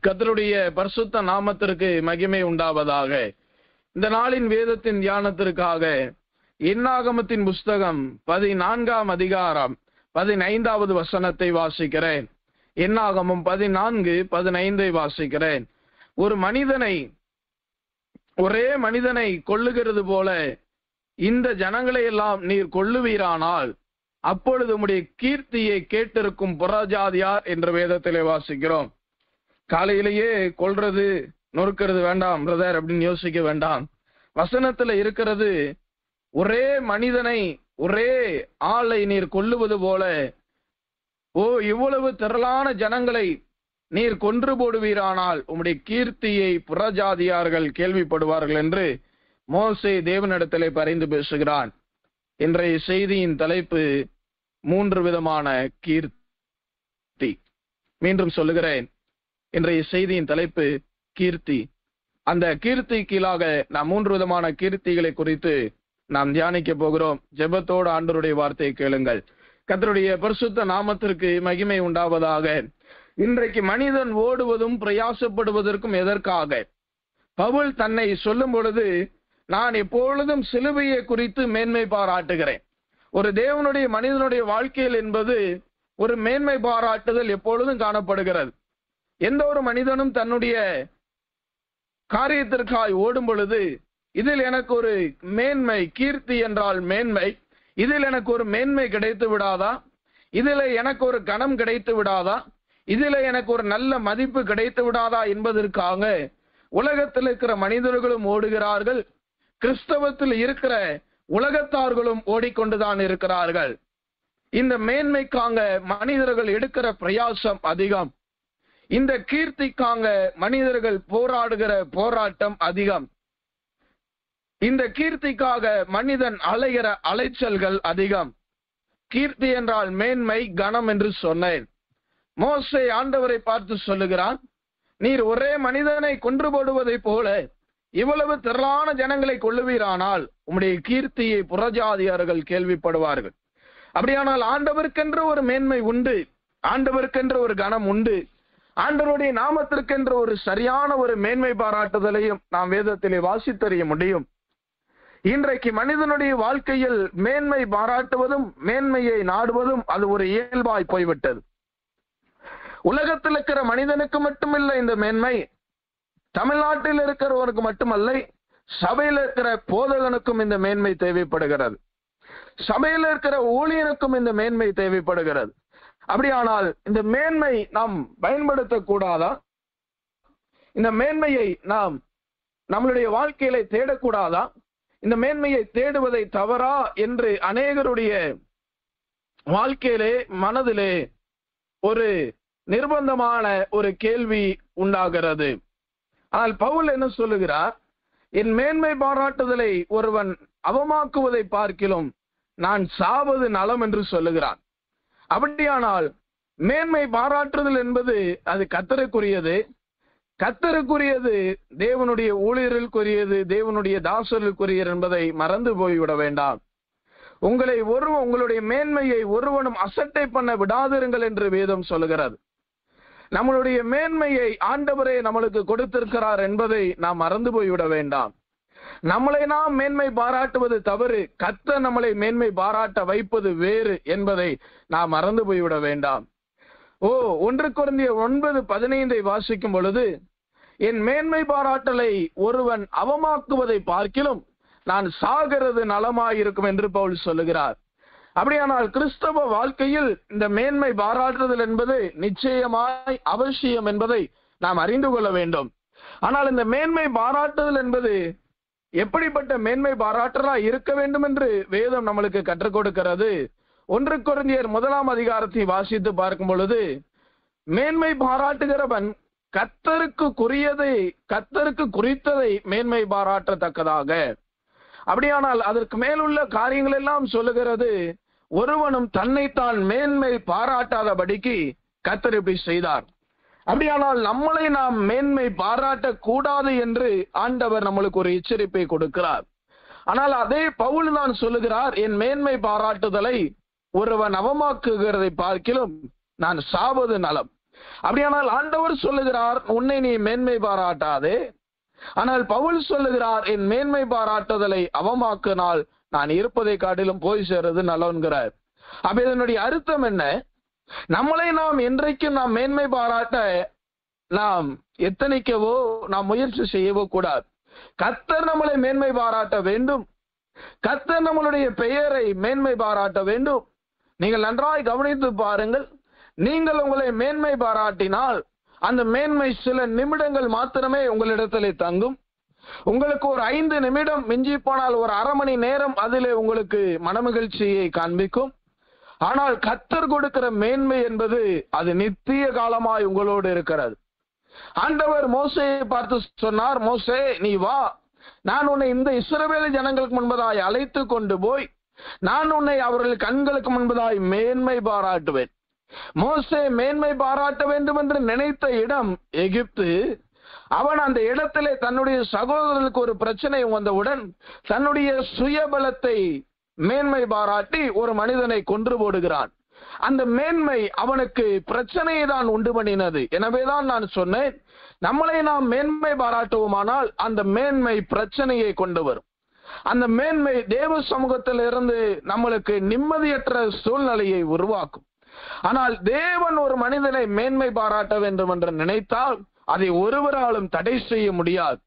கர்த்தருடைய பரிசுத்த நாமத்திற்கு மகிமை உண்டாவதாக. இந்த நாளின் வேதத்தின் தியானத்திற்காக என்னாகமத்தின் புஸ்தகம் 14ஆம் அதிகாரம் 15வது வசனத்தை வாசிக்கிறேன். என்னாகமம் 14:15 வாசிக்கிறேன். ஒரு மனிதனை, ஒரே மனிதனை கொல்லுகிறது போல இந்த ஜனங்களை எல்லாம் நீர் கொல்லுவீரானால் அப்பொழுது உம்முடைய கீர்த்தியை கேட்டிருக்கும் புறஜாதியார் என்ற வேதத்திலே வாசிக்கிறோம். காலையிலேயே கொல்றது நொறுக்கிறது வேண்டாம் பிரதர் அப்படின்னு யோசிக்க வேண்டாம். வசனத்துல இருக்கிறது, ஒரே மனிதனை, ஒரே ஆளை நீர் கொல்லுவது போல இவ்வளவு திரளான ஜனங்களை நீர் கொன்று போடுவீரானால் உம்முடைய கீர்த்தியை புறஜாதியார்கள் கேள்விப்படுவார்கள் என்று மோசே தேவனிடத்திலே பரிந்து பேசுகிறான். இன்றைய செய்தியின் தலைப்பு 3 விதமான கீர்த்தி. மீண்டும் சொல்லுகிறேன், இன்றைய செய்தியின் தலைப்பு கீர்த்தி. அந்த கீர்த்தி கீழாக நாம் 3 விதமான கீர்த்திகளை குறித்து நாம் தியானிக்க போகிறோம். ஜெபத்தோடு ஆண்டவருடைய வார்த்தையை கேளுங்கள். கர்த்தருடைய பரிசுத்த நாமத்திற்கு மகிமை உண்டாவதாக. இன்றைக்கு மனிதன் ஓடுவதும் பிரயாசப்படுவதற்கும் எதற்காக? பவுல் தன்னை சொல்லும் பொழுது, நான் எப்பொழுதும் சிலுவையை குறித்து மேன்மை பாராட்டுகிறேன். ஒரு தேவனுடைய மனிதனுடைய வாழ்க்கையில் என்பது ஒரு மேன்மை பாராட்டுதல் எப்பொழுதும் காணப்படுகிறது. எந்த ஒரு மனிதனும் தன்னுடைய காரியத்திற்காய் ஓடும் பொழுது, இதில் எனக்கு ஒரு மேன்மை, கீர்த்தி என்றால் மேன்மை, இதில் எனக்கு ஒரு மேன்மை கிடைத்து விடாதா, இதில் எனக்கு ஒரு கனம் கிடைத்து விடாதா, இதில் எனக்கு ஒரு நல்ல மதிப்பு கிடைத்து விடாதா என்பதற்காக உலகத்தில் இருக்கிற மனிதர்களும் ஓடுகிறார்கள். கிறிஸ்தவத்தில் இருக்கிற உலகத்தார்களும் ஓடிக்கொண்டுதான் இருக்கிறார்கள். இந்த மேன்மைக்காக மனிதர்கள் எடுக்கிற பிரயாசம் அதிகம். இந்த கீர்த்திக்காக மனிதர்கள் போராடுகிற போராட்டம் அதிகம். இந்த கீர்த்திக்காக மனிதன் அலைகிற அலைச்சல்கள் அதிகம். கீர்த்தி என்றால் மேன்மை, கனம் என்று சொன்னேன். மோசே ஆண்டவரை பார்த்து சொல்லுகிறான், நீர் ஒரே மனிதனை கொன்று போடுவதை போல இவ்வளவு திரளான ஜனங்களை கொள்ளுவீரானால் உம்முடைய கீர்த்தியை புறஜாதியார்கள் கேள்விப்படுவார்கள். அப்படியானால் ஆண்டவருக்கென்று ஒரு மேன்மை உண்டு, ஆண்டவருக்கென்று ஒரு கனம் உண்டு, ஆண்டவருடைய நாமத்திற்கென்று ஒரு சரியான ஒரு மேன்மை பாராட்டுதலையும் நாம் வேதத்திலே வாசித்தறிய முடியும். இன்றைக்கு மனிதனுடைய வாழ்க்கையில் மேன்மை பாராட்டுவதும் மேன்மையை நாடுவதும் அது ஒரு இயல்பாய் போய்விட்டது. உலகத்தில் இருக்கிற மனிதனுக்கு மட்டுமில்லை இந்த மேன்மை, தமிழ்நாட்டில் இருக்கிறவனுக்கு மட்டுமல்ல, சபையில் இருக்கிற போதகனுக்கும் இந்த மேன்மை தேவைப்படுகிறது, சபையில் இருக்கிற ஊழியனுக்கும் இந்த மேன்மை தேவைப்படுகிறது. அப்படியானால் இந்த மேன்மை நாம் பயன்படுத்தக்கூடாதா? இந்த மேன்மையை நாம் நம்மளுடைய வாழ்க்கையில தேடக்கூடாதா? இந்த மேன்மையை தேடுவதை தவறா என்று அநேகருடைய வாழ்க்கையிலே, மனதிலே ஒரு நிர்பந்தமான ஒரு கேள்வி உண்டாகிறது. ஆனால் பவுல் என்ன சொல்லுகிறார்? என் மேன்மை பாராட்டுதலை ஒருவன் அவமாக்குவதை பார்க்கிலும் நான் சாவது நலம் என்று சொல்லுகிறான். அப்படியானால் மேன்மை பாராட்டுதல் என்பது அது கர்த்தருக்குரியது, கர்த்தருக்குரியது, தேவனுடைய ஊழியர்களுக்குரியது, தேவனுடைய தாசர்களுக்குரியது என்பதை மறந்து போய்விட வேண்டாம். உங்களுடைய மேன்மையை ஒருவனும் அசட்டை பண்ண விடாதிருங்கள் என்று வேதம் சொல்லுகிறது. நம்மளுடைய மேன்மையை ஆண்டவரே நம்மளுக்கு கொடுத்திருக்கிறார் என்பதை நாம் மறந்து போய்விட வேண்டாம். நம்மளை நாம் மேன்மை பாராட்டுவது தவறு, கர்த்தர் நம்மளை மேன்மை பாராட்ட வைப்பது வேறு என்பதை நாம் மறந்து போய்விட வேண்டாம். 1 கொரிந்தியர் 9:15 வாசிக்கும் பொழுது, என் மேன்மை பாராட்டலை ஒருவன் அவமாக்குவதை பார்க்கிலும் நான் சாகிறது நலமாயிருக்கும் என்று பவுல் சொல்லுகிறார். அப்படியானால் கிறிஸ்தவ வாழ்க்கையில் இந்த மேன்மை பாராட்டுதல் என்பது நிச்சயமாய் அவசியம் என்பதை நாம் அறிந்து கொள்ள வேண்டும். ஆனால் இந்த மேன்மை பாராட்டுதல் என்பது எப்படிப்பட்ட மேன்மை பாராட்டலா இருக்க வேண்டும் என்று வேதம் நம்மளுக்கு கற்றுக் கொடுக்கிறது. 1 கொரிந்தியர் 1ஆம் அதிகாரத்தை வாசித்து பார்க்கும் பொழுது, மேன்மை பாராட்டுகிறவன் கர்த்தருக்கு குறித்ததை மேன்மை பாராட்டத்தக்கதாக. அப்படியானால் அதற்கு மேலுள்ள காரியங்கள் எல்லாம் சொல்லுகிறது, ஒருவனும் தன்னைத்தான் மேன்மை பாராட்டாதபடிக்கு கர்த்தர் இப்படி செய்தார். அப்படியானால் நம்மளை நாம் மேன்மை பாராட்டக்கூடாது என்று ஆண்டவர் நம்மளுக்கு ஒரு எச்சரிப்பை கொடுக்கிறார். ஆனால் அதே பவுல் தான் சொல்லுகிறார், என் மேன்மை பாராட்டுதலை ஒருவன் அவமாக்குகிறதை பார்க்கிலும் நான் சாவது நலம். அப்படியானால் ஆண்டவர் சொல்லுகிறார், உன்னை நீ மேன்மை பாராட்டாதே. ஆனால் பவுல் சொல்லுகிறார், என் மேன்மை பாராட்டுதலை அவமாக்கினால் நான் இருப்பதை காட்டிலும் போய் சேர்றது நல்லவன்கிறார். அப்ப இதனுடைய அர்த்தம் என்ன? நம்மளை நாம் என்றைக்கும் நாம் மேன்மை பாராட்ட நாம் எத்தனைக்கவோ நாம் முயற்சி செய்யவோ கூடாது. கர்த்தர் நம்மளை மேன்மை பாராட்ட வேண்டும். கர்த்தர் நம்மளுடைய பெயரை மேன்மை பாராட்ட வேண்டும். நீங்கள் நன்றாய் கவனித்து பாருங்கள். நீங்கள் உங்களை மேன்மை பாராட்டினால் அந்த மேன்மை சில நிமிடங்கள் மாத்திரமே உங்களிடத்திலே தங்கும். உங்களுக்கு ஒரு 5 நிமிடம், மிஞ்சி போனால் ஒரு அரை மணி நேரம் அதிலே உங்களுக்கு மனமகிழ்ச்சியை காண்பிக்கும். ஆனால் கர்த்தர் கொடுக்கிற மேன்மை என்பது அது நித்திய காலமாய் உங்களோடு இருக்கிறது. ஆண்டவர் மோசேயை பார்த்து சொன்னார், மோசே நீ வா, நான் உன்னை இந்த இஸ்ரவேல் ஜனங்களுக்கு முன்பதாய் அழைத்து கொண்டு போய் நான் உன்னை அவர்கள் கண்களுக்கு முன்பதாய் மேன்மை பாராட்டுவேன். மோசே மேன்மை பாராட்ட வேண்டும் என்று நினைத்த இடம் எகிப்து. அவன் அந்த இடத்திலே தன்னுடைய சகோதரர்களுக்கு ஒரு பிரச்சனை வந்தவுடன் தன்னுடைய சுயபலத்தை மேன்மை பாராட்டி ஒரு மனிதனை கொன்று போடுகிறான். அந்த மேன்மை அவனுக்கு பிரச்சனையை தான் உண்டு பண்ணினது. எனவேதான் நான் சொன்னேன், நம்மளை நாம் மேன்மை பாராட்டுவோமானால் அந்த மேன்மை பிரச்சனையை கொண்டு வரும். அந்த மேன்மை தேவ சமூகத்தில் இருந்து நம்மளுக்கு நிம்மதியற்ற சூழ்நிலையை உருவாக்கும். ஆனால் தேவன் ஒரு மனிதனை மேன்மை பாராட்ட வேண்டும் என்று நினைத்தால் அதை ஒருவராலும் தடை செய்ய முடியாது.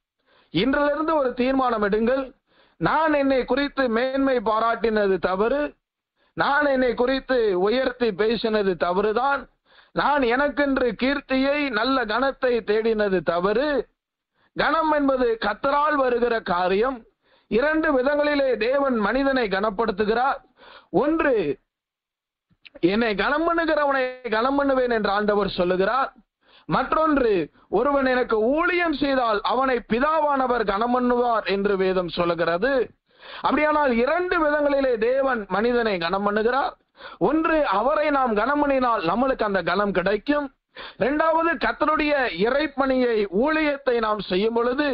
இன்றிலிருந்து ஒரு தீர்மானம் எடுங்கள். நான் என்னை குறித்து மேன்மை பாராட்டினது தவறு, நான் என்னை குறித்து உயர்த்தி பேசினது தவறுதான், நான் எனக்கென்று கீர்த்தியை நல்ல கனத்தை தேடினது தவறு. கனம் என்பது கர்த்தரால் வருகிற காரியம். 2 விதங்களிலே தேவன் மனிதனை கனப்படுத்துகிறார். ஒன்று, என்னை கனம் பண்ணுகிறவனை கனம் பண்ணுவேன் என்று ஆண்டவர் சொல்லுகிறார். மற்றொன்று, ஒருவன் எனக்கு ஊழியம் செய்தால் அவனை பிதாவானவர் கனம் பண்ணுவார் என்று வேதம் சொல்லுகிறது. அப்படியானால் 2 விதங்களிலே தேவன் மனிதனை கனம் பண்ணுகிறார். ஒன்று, அவரை நாம் கனம் பண்ணினால் நம்மளுக்கு அந்த கனம் கிடைக்கும். 2வது, கர்த்தருடைய இறைப்பணியை ஊழியத்தை நாம் செய்யும் பொழுது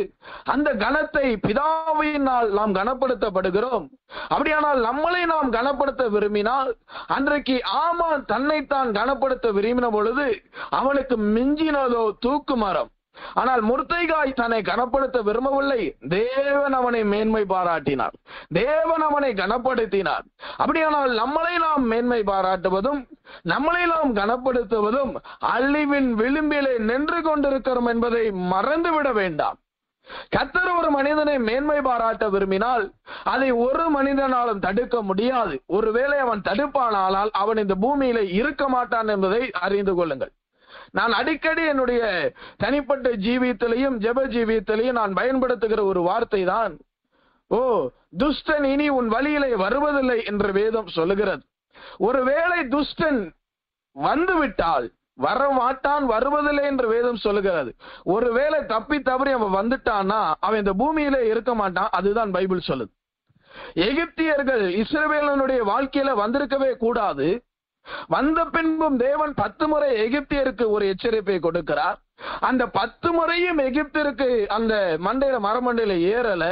அந்த கனத்தை பிதாவினால் நாம் கனப்படுத்தப்படுகிறோம். அப்படியானால் நம்மளை நாம் கனப்படுத்த விரும்பினால், அன்றைக்கு ஆமான் தன்னைத்தான் கனப்படுத்த விரும்பின பொழுது அவனுக்கு மிஞ்சினதோ தூக்கு மரம். ஆனால் முர்தெகாய் தன்னை கனப்படுத்த விரும்பவில்லை. தேவன் அவனை மேன்மை பாராட்டினார், தேவன் அவனை கனப்படுத்தினார். அப்படியானால் நம்மளை நாம் மேன்மை பாராட்டுவதும் நம்மளை நாம் கனப்படுத்துவதும் அழிவின் விளிம்பிலே நின்று கொண்டிருக்கிறோம் என்பதை மறந்துவிட வேண்டாம். கர்த்தர் ஒரு மனிதனை மேன்மை பாராட்ட விரும்பினால் அதை ஒரு மனிதனாலும் தடுக்க முடியாது. ஒருவேளை அவன் தடுப்பானால் அவன் இந்த பூமியில இருக்க மாட்டான் என்பதை அறிந்து கொள்ளுங்கள். நான் அடிக்கடி என்னுடைய தனிப்பட்ட ஜீவியத்திலையும் ஜெப ஜீவியத்திலையும் நான் பயன்படுத்துகிற ஒரு வார்த்தை தான், ஓ துஷ்டன் இனி உன் வழியிலே வருவதில்லை என்று வேதம் சொல்லுகிறது. ஒருவேளை துஷ்டன் வந்துவிட்டால் வரமாட்டான், வருவதில்லை என்று வேதம் சொல்லுகிறது. ஒருவேளை தப்பி தவறி அவன் வந்துட்டான்னா அவன் இந்த பூமியிலே இருக்க மாட்டான். அதுதான் பைபிள் சொல்லுது. எகிப்தியர்கள் இஸ்ரவேலனுடைய வாழ்க்கையில வந்திருக்கவே கூடாது. வந்த பின்பும் தேவன் 10 முறை எகிப்தியருக்கு ஒரு எச்சரிப்பை கொடுக்கிறார். அந்த 10 முறையும் எகிப்திற்கு அந்த மரமண்டையில ஏறல.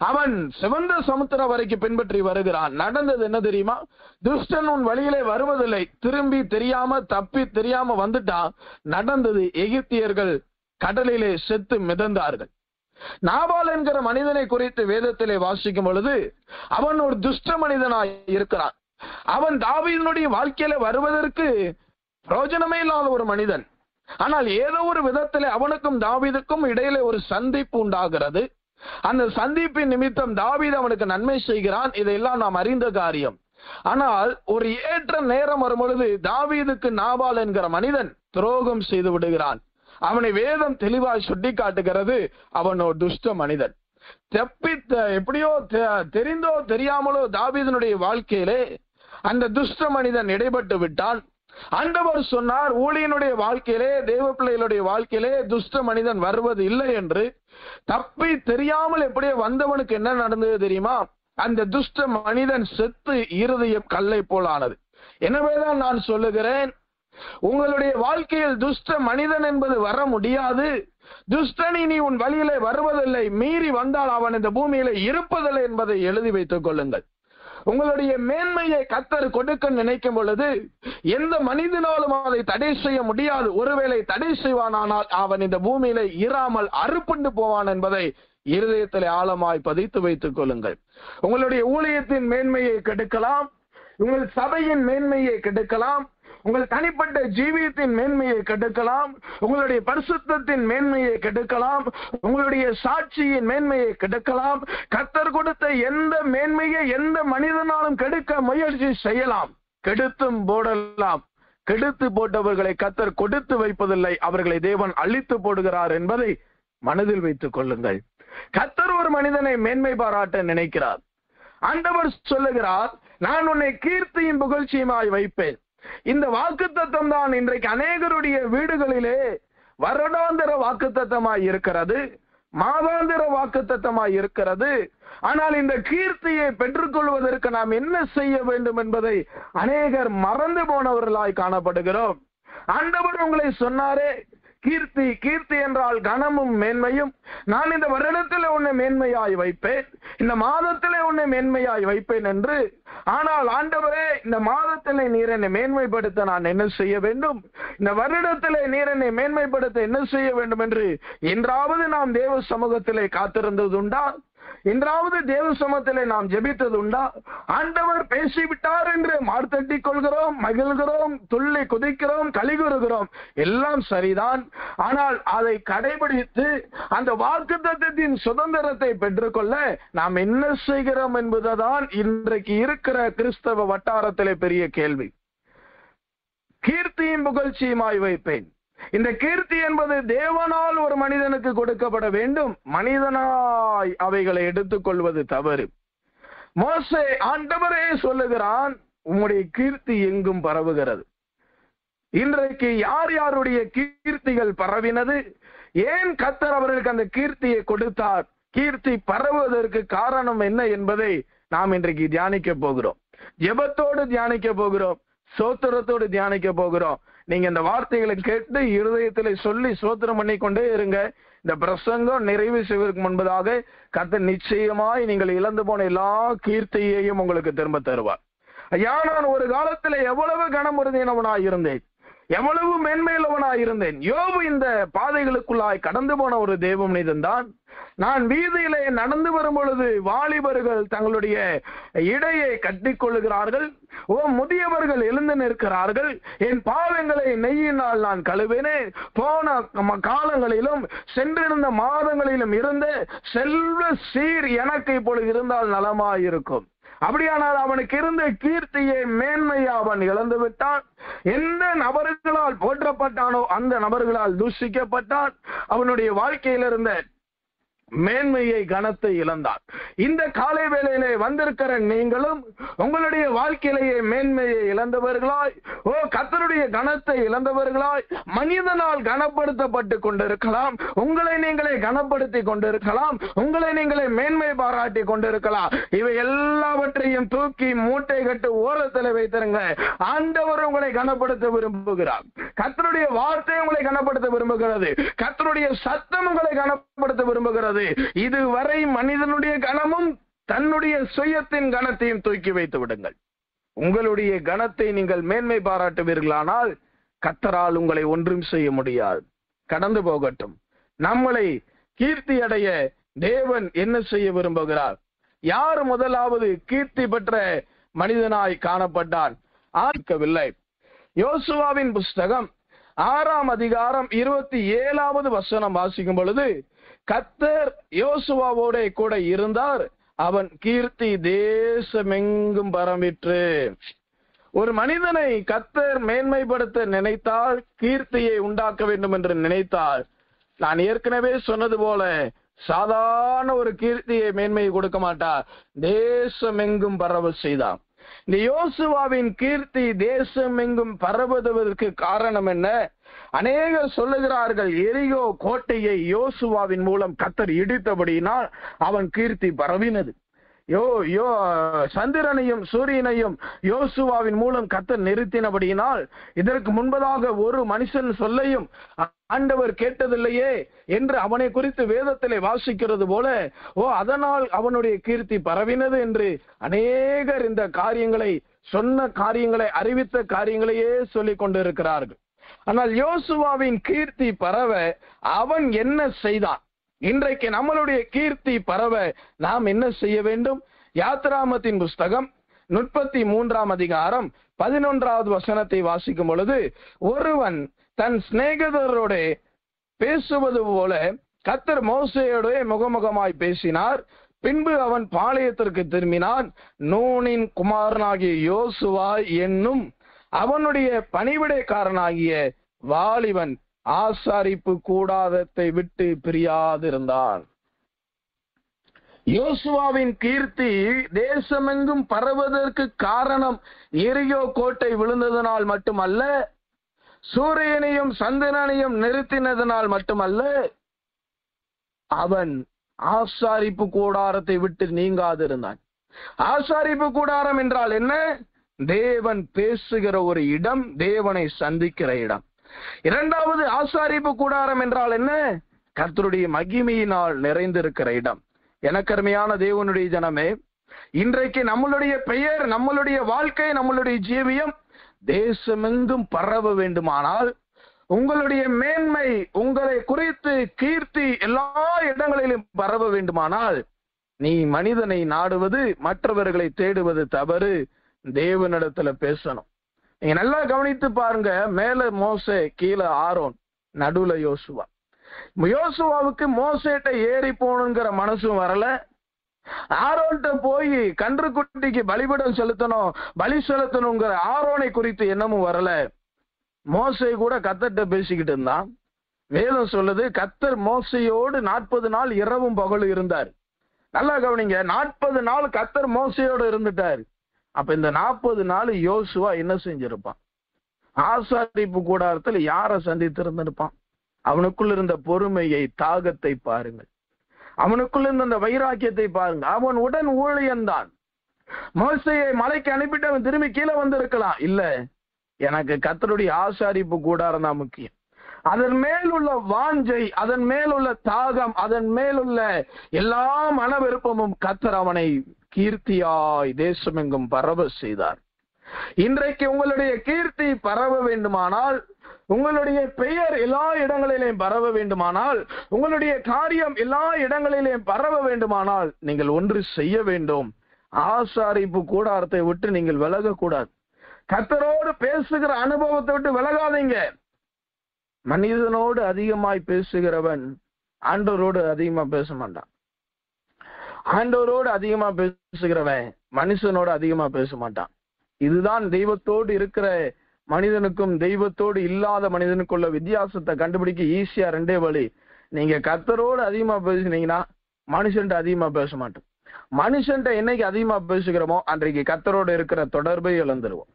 அவன் சிவந்த சமுத்திரம் வரைக்கும் பின்பற்றி வருகிறான். நடந்தது என்ன தெரியுமா? துஷ்டன் உன் வழியிலே வருவதில்லை, திரும்பி தெரியாம தப்பி தெரியாம வந்துட்டான். நடந்தது, எகிப்தியர்கள் கடலிலே செத்து மிதந்தார்கள். நாபால் என்கிற மனிதனை குறித்து வேதத்திலே வாசிக்கும் பொழுது அவன் ஒரு துஷ்ட மனிதனாய் இருக்கிறான். அவன் தாவீதினுடைய வாழ்க்கையில வருவதற்கு பிரயோஜனமே இல்லாத ஒரு மனிதன். ஆனால் ஏதோ ஒரு விதத்திலே அவனுக்கும் தாவீதுக்கும் இடையிலே ஒரு சந்திப்பு உண்டாகிறது. அந்த சந்திப்பின் நிமித்தம் தாவீது அவனுக்கு நன்மை செய்கிறான். இதையெல்லாம் நாம் அறிந்த காரியம். ஆனால் ஒரு ஏற்ற நேரம் வரும் பொழுது தாவீதுக்கு நாபால் என்கிற மனிதன் துரோகம் செய்து விடுகிறான். அவனை வேதம் தெளிவாய் சுட்டி காட்டுகிறது. அவன் ஒரு துஷ்ட மனிதன். எப்படியோ தெரிந்தோ தெரியாமலோ தாவீதினுடைய வாழ்க்கையிலே அந்த துஷ்ட மனிதன் இடைப்பட்டு விட்டான். ஆண்டவர் சொன்னார், ஊழியனுடைய வாழ்க்கையிலே, தேவ பிள்ளைகளுடைய வாழ்க்கையிலே துஷ்ட மனிதன் வருவது இல்லை என்று. தப்பி தெரியாமல் எப்படியோ வந்தவனுக்கு என்ன நடந்தது தெரியுமா? அந்த துஷ்ட மனிதன் செத்து இருதயம் கல்லை போலானது. எனவேதான் நான் சொல்லுகிறேன், உங்களுடைய வாழ்க்கையில் துஷ்ட மனிதன் என்பது வர முடியாது. துஷ்டன் இனி உன் வழியிலே வருவதில்லை, மீறி வந்தால் அவன் இந்த பூமியிலே இருப்பதில்லை என்பதை எழுதி வைத்துக் கொள்ளுங்கள். உங்களுடைய மேன்மையை கர்த்தர் கொடுக்க நினைக்கும் பொழுது எந்த மனிதனாலும் அதை தடை செய்ய முடியாது. ஒருவேளை தடை செய்வானால் அவன் இந்த பூமியில இராமல் அறுப்புண்டு போவான் என்பதை இருதயத்தில் ஆழமாய் பதித்து வைத்துக் கொள்ளுங்கள். உங்களுடைய ஊழியத்தின் மேன்மையை கெடுக்கலாம், உங்கள் சபையின் மேன்மையை கெடுக்கலாம், உங்கள் தனிப்பட்ட ஜீவியத்தின் மேன்மையை கெடுக்கலாம், உங்களுடைய பரிசுத்தத்தின் மேன்மையை கெடுக்கலாம், உங்களுடைய சாட்சியின் மேன்மையை கெடுக்கலாம். கர்த்தர் கொடுத்த எந்த மேன்மையை எந்த மனிதனாலும் கெடுக்க முயற்சி செய்யலாம், கெடுத்தும் போடலாம். கெடுத்து போட்டவர்களை கர்த்தர் கொடுத்து வைப்பதில்லை, அவர்களை தேவன் அழித்து போடுகிறார் என்பதை மனதில் வைத்துக் கொள்ளுங்கள். கர்த்தர் ஒரு மனிதனை மேன்மை பாராட்ட நினைக்கிறார். ஆண்டவர் சொல்லுகிறார், நான் உன்னை கீர்த்தியும் புகழ்ச்சியுமாய் வைப்பேன். இந்த வாக்குத்தத்தம் தான் இன்றைக்கு அநேகருடைய வீடுகளிலே வருடாந்திர வாக்குத்தத்தமாய் இருக்கிறது, மாதாந்திர வாக்குத்தத்தமாய் இருக்கிறது. ஆனால் இந்த கீர்த்தியை பெற்றுக்கொள்வதற்கு நாம் என்ன செய்ய வேண்டும் என்பதை அநேகர் மறந்து போனவர்களாய் காணப்படுகிறோம். ஆண்டவர் உங்களை சொன்னாரே, கீர்த்தி கீர்த்தி என்றால் கனமும் மேன்மையும். நான் இந்த வருடத்திலே உன்னை மேன்மையாய் வைப்பேன், இந்த மாதத்திலே உன்னை மேன்மையாய் வைப்பேன் என்று. ஆனால் ஆண்டவரே, இந்த மாதத்திலே நீர் என்னை மேன்மைப்படுத்த நான் என்ன செய்ய வேண்டும், இந்த வருடத்திலே நீர் என்னை மேன்மைப்படுத்த என்ன செய்ய வேண்டும் என்று என்றாவது நாம் தேவ சமூகத்திலே காத்திருந்ததுண்டா? என்றாவது தேவ சமூகத்திலே நாம் ஜெபித்தது உண்டா? ஆண்டவர் பேசிவிட்டார் என்று மார்த்தட்டிக் கொள்கிறோம், மகிழ்கிறோம், துள்ளி குதிக்கிறோம், கலிகுறுகிறோம், எல்லாம் சரிதான். ஆனால் அதை கடைபிடித்து அந்த வாக்குத்தத்தத்தின் சுதந்திரத்தை பெற்றுக்கொள்ள நாம் என்ன செய்கிறோம் என்பதுதான் இன்றைக்கு இருக்கிற கிறிஸ்தவ வட்டாரத்திலே பெரிய கேள்வி. கீர்த்தியும் புகழ்ச்சியுமாய் வைப்பேன். இந்த கீர்த்தி என்பது தேவனால் ஒரு மனிதனுக்கு கொடுக்கப்பட வேண்டும், மனிதனாய் அவைகளை எடுத்துக் கொள்வது தவறு. மோசே ஆண்டவரே சொல்லுகிறான், உம்முடைய கீர்த்தி எங்கும் பரவுகிறது. இன்றைக்கு யார் யாருடைய கீர்த்திகள் பரவினது, ஏன் கர்த்தர் அவர்களுக்கு அந்த கீர்த்தியை கொடுத்தார், கீர்த்தி பரவுவதற்கு காரணம் என்ன என்பதை நாம் இன்றைக்கு தியானிக்க போகிறோம். ஜெபத்தோடு தியானிக்க போகிறோம், சோத்திரத்தோடு தியானிக்க போகிறோம். நீங்க இந்த வார்த்தைகளை கேட்டு இருதயத்திலே சொல்லி சோத்திரம் பண்ணி கொண்டே இருங்க. இந்த பிரசங்கம் நிறைவு செய்வதற்கு முன்பதாக கர்த்தர் நிச்சயமாய் நீங்கள் இழந்து போன எல்லா கீர்த்தியையும் உங்களுக்கு திரும்ப தருவார். ஐயா, நான் ஒரு காலத்துல எவ்வளவு கனமுறுதியனவனாய் இருந்தேன், எவ்வளவு மேன்மையுள்ளவனாய் இருந்தேன். யோபு இந்த பாதைகளுக்குள்ளாய் கடந்து போன ஒரு தேவ மனிதன் தான். நான் வீதியிலே நடந்து வரும் பொழுது வாலிபர்கள் தங்களுடைய இடையை கட்டிக் கொள்ளுகிறார்கள், முதியவர்கள் எழுந்து நிற்கிறார்கள். என் பாவங்களை நெய்யினால் நான் கழுவினேன். போன காலங்களிலும் சென்றிருந்த மாதங்களிலும் இருந்த செல்வ சீர் எனக்கு இப்பொழுது இருந்தால் நலமாயிருக்கும். அப்படியானால் அவனுக்கு இருந்த கீர்த்தியை மேன்மையை அவன் இழந்து விட்டான். எந்த நபர்களால் போற்றப்பட்டானோ அந்த நபர்களால் தூஷிக்கப்பட்டான். அவனுடைய வாழ்க்கையில் இருந்த மேன்மையை கனத்தை இழந்தான். இந்த காலை வேளையிலே வந்திருக்கிற நீங்களும் உங்களுடைய வாழ்க்கையிலேயே மேன்மையை இழந்தவர்களாய், கர்த்தருடைய கனத்தை இழந்தவர்களாய், மனிதனால் கனப்படுத்தப்பட்டு கொண்டிருக்கலாம், உங்களை நீங்களே கனப்படுத்தி கொண்டிருக்கலாம், உங்களை நீங்களே மேன்மை பாராட்டி கொண்டிருக்கலாம். இவை எல்லாவற்றையும் தூக்கி மூட்டை கட்டு ஓரத்தில் வைத்திருங்க. ஆண்டவர் உங்களை கனப்படுத்த விரும்புகிறார். கர்த்தருடைய வார்த்தை உங்களை கனப்படுத்த விரும்புகிறது. கர்த்தருடைய சத்தம் உங்களை கனப்படுத்த விரும்புகிறது. இதுவரை மனிதனுடைய கனமும் தன்னுடைய சுயத்தின் கனத்தையும் தூக்கி வைத்து விடுங்கள். உங்களுடைய கனத்தை நீங்கள் மேன்மை பாராட்டுவீர்களானால் கர்த்தரால் உங்களை ஒன்றும் செய்ய முடியாது. கடந்து போகட்டும். நம்மளை கீர்த்தி அடைய தேவன் என்ன செய்ய விரும்புகிறார்? யார் முதலாவது கீர்த்தி பெற்ற மனிதனாய் காணப்பட்டான்? ஆர்க்கவில்லை. யோசுவாவின் புஸ்தகம் 6ஆம் அதிகாரம் 27வது வசனம் வாசிக்கும் பொழுது, கர்த்தர் யோசுவாவோட கூட இருந்தார், அவன் கீர்த்தி தேசமெங்கும் பரம்பிற்று. ஒரு மனிதனை கர்த்தர் மேன்மைப்படுத்த நினைத்தால், கீர்த்தியை உண்டாக்க வேண்டும் என்று நினைத்தால், நான் ஏற்கனவே சொன்னது போல சாதாரண ஒரு கீர்த்தியை மேன்மையை கொடுக்க மாட்டார், தேசமெங்கும் பரவ செய்தார். இந்த யோசுவாவின் கீர்த்தி தேசம் எங்கும் பரவுவதற்கு காரணம் என்ன? அநேகர் சொல்லுகிறார்கள், எரிகோ கோட்டையை யோசுவாவின் மூலம் கர்த்தர் இடித்தபடியினால் அவன் கீர்த்தி பரவினது. சந்திரனையும் சூரியனையும் யோசுவாவின் மூலம் கர்த்தர் நிறுத்தினபடியினால் இதற்கு முன்பதாக ஒரு மனுஷன் சொல்லையும் ஆண்டவர் கேட்டதில்லையே என்று அவனை குறித்து வேதத்திலே வாசிக்கிறது போல, அதனால் அவனுடைய கீர்த்தி பரவினது என்று அநேகர் இந்த காரியங்களை சொன்ன காரியங்களை அறிவித்த காரியங்களையே சொல்லிக் கொண்டிருக்கிறார்கள். ஆனால் யோசுவாவின் கீர்த்தி பரவ அவன் என்ன செய்தான்? இன்றைக்கு நம்மளுடைய கீர்த்தி பரவ நாம் என்ன செய்ய வேண்டும்? யாத்ராமத்தின் புஸ்தகம் 33 அதிகாரம் 11வது வசனத்தை வாசிக்கும் பொழுது, ஒருவன் தன் சிநேகிதரோட பேசுவது போல கர்த்தர் மோசேயோட முகமுகமாய் பேசினார். பின்பு அவன் பாளையத்திற்கு திரும்பினான். நூனின் குமாரனாகிய யோசுவா என்னும் அவனுடைய பணிவிடைக்காரனாகிய வாலிபன் ஆசாரிப்பு கூடாரத்தை விட்டு பிரியாதிருந்தான். யோசுவாவின் கீர்த்தி தேசமெங்கும் பரவதற்கு காரணம் எரிகோ கோட்டை விழுந்ததனால் மட்டுமல்ல, சூரியனையும் சந்திரனையும் நிறுத்தினதனால் மட்டுமல்ல, அவன் ஆசாரிப்பு கூடாரத்தை விட்டு நீங்காதிருந்தான். ஆசாரிப்பு கூடாரம் என்றால் என்ன? தேவன் பேசுகிற ஒரு இடம், தேவனை சந்திக்கிற இடம். இரண்டாவது, ஆசாரிப்பு கூடாரம் என்றால் என்ன? கர்த்தருடைய மகிமையினால் நிறைந்திருக்கிற இடம். எனக்கருமையான தேவனுடைய ஜனமே, இன்றைக்கு நம்மளுடைய பெயர், நம்மளுடைய வாழ்க்கை, நம்மளுடைய ஜீவியம் தேசமெங்கும் பரவ வேண்டுமானால், உங்களுடைய மேன்மை, உங்களை குறித்து கீர்த்தி எல்லா இடங்களிலும் பரவ வேண்டுமானால், நீ மனிதனை நாடுவது, மற்றவர்களை தேடுவது தவறு. தேவனிடத்துல பேசணும். நீங்க நல்லா கவனித்து பாருங்க. மேல மோசே, கீழே ஆரோன், நடுவுல யோசுவா. யோசுவாவுக்கு மோசேட்ட ஏறி போகணுங்கிற மனசும் வரல. ஆரோன்ட்ட போய் கன்றுக்குட்டிக்கு பலிபீடம் செலுத்தணும், பலி செலுத்தணுங்கிற ஆரோனை குறித்து எண்ணமும் வரல. மோசே கூட கர்த்தர்ட்ட பேசிக்கிட்டு இருந்தான். வேதம் சொல்லுது, கர்த்தர் மோசையோடு 40 நாள் இரவும் பகலும் இருந்தார். நல்லா கவனிங்க, 40 நாள் கர்த்தர் மோசையோடு இருந்துட்டார். அப்ப இந்த 40 நாள் யோசுவா என்ன செஞ்சிருப்பான்? ஆசாரிப்பு கூடாரத்தில் யாரை சந்தித்து இருந்திருப்பான்? அவனுக்குள் இருந்த பொறுமையை, தாகத்தை பாருங்கள். அவனுக்குள் இருந்த அந்த வைராக்கியத்தை பாருங்க. அவன் உடன் ஊழியன்தான். மோசையை மலைக்கு அனுப்பிட்டு அவன் திரும்பி கீழே வந்திருக்கலாம். இல்ல, எனக்கு கர்த்தருடைய ஆசாரிப்பு கூடாரம் தான் முக்கியம். அதன் மேலுள்ள வாஞ்சை, அதன் மேலுள்ள தாகம், அதன் மேலுள்ள எல்லா மன விருப்பமும் கர்த்தர் அவனை கீர்த்தியாய் தேசமெங்கும் பரவ செய்தார். இன்றைக்கு உங்களுடைய கீர்த்தி பரவ வேண்டுமானால், உங்களுடைய பெயர் எல்லா இடங்களிலேயும் பரவ வேண்டுமானால், உங்களுடைய காரியம் எல்லா இடங்களிலேயும் பரவ வேண்டுமானால், நீங்கள் ஒன்று செய்ய வேண்டும். ஆசாரிப்பு கூடாரத்தை விட்டு நீங்கள் விலகக்கூடாது. கர்த்தரோடு பேசுகிற அனுபவத்தை விட்டு விலகாதீங்க. மனிதனோடு அதிகமாய் பேசுகிறவன் ஆண்டவரோடு அதிகமா பேச மாட்டான். ஆண்டவரோடு அதிகமா பேசுகிறவன் மனுஷனோடு அதிகமா பேச மாட்டான். இதுதான் தெய்வத்தோடு இருக்கிற மனிதனுக்கும் தெய்வத்தோடு இல்லாத மனிதனுக்குள்ள வித்தியாசத்தை கண்டுபிடிக்க ஈஸியா ரெண்டே வழி. நீங்க கர்த்தரோடு அதிகமா பேசினீங்கன்னா மனுஷன்ட்ட அதிகமா பேச மாட்டோம். மனுஷன்ட்ட என்னைக்கு அதிகமா பேசுகிறோமோ அன்றைக்கு கர்த்தரோடு இருக்கிற தொடர்பை இழந்துருவோம்.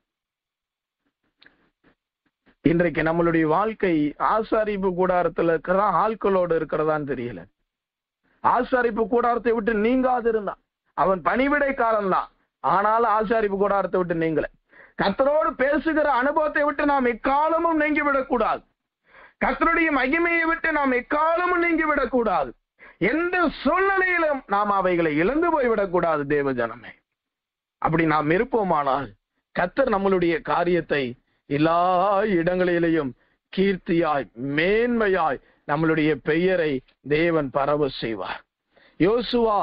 இன்றைக்கு நம்மளுடைய வாழ்க்கை ஆசாரிப்பு கூடாரத்துல இருக்கிறதா, ஆட்களோடு இருக்கிறதான்னு தெரியல. ஆசாரிப்பு கூடாரத்தை விட்டு நீங்காது இருந்தான். அவன் பணிவிடைக்காரன் தான், ஆனாலும் ஆசாரிப்பு கூடாரத்தை விட்டு நீங்கள. கர்த்தரோடு பேசுகிற அனுபவத்தை விட்டு நாம் எக்காலமும் நீங்கிவிடக் கூடாது. கர்த்தருடைய மகிமையை விட்டு நாம் எக்காலமும் நீங்கிவிடக் கூடாது. எந்த சூழ்நிலையிலும் நாம் அவைகளை இழந்து போய்விடக் கூடாது. தேவ ஜனமே, அப்படி நாம் இருப்போமானால் கர்த்தர் நம்மளுடைய காரியத்தை எல்லா இடங்களிலேயும் கீர்த்தியாய், மேன்மையாய் நம்மளுடைய பெயரை தேவன் பரவ செய்வார். யோசுவா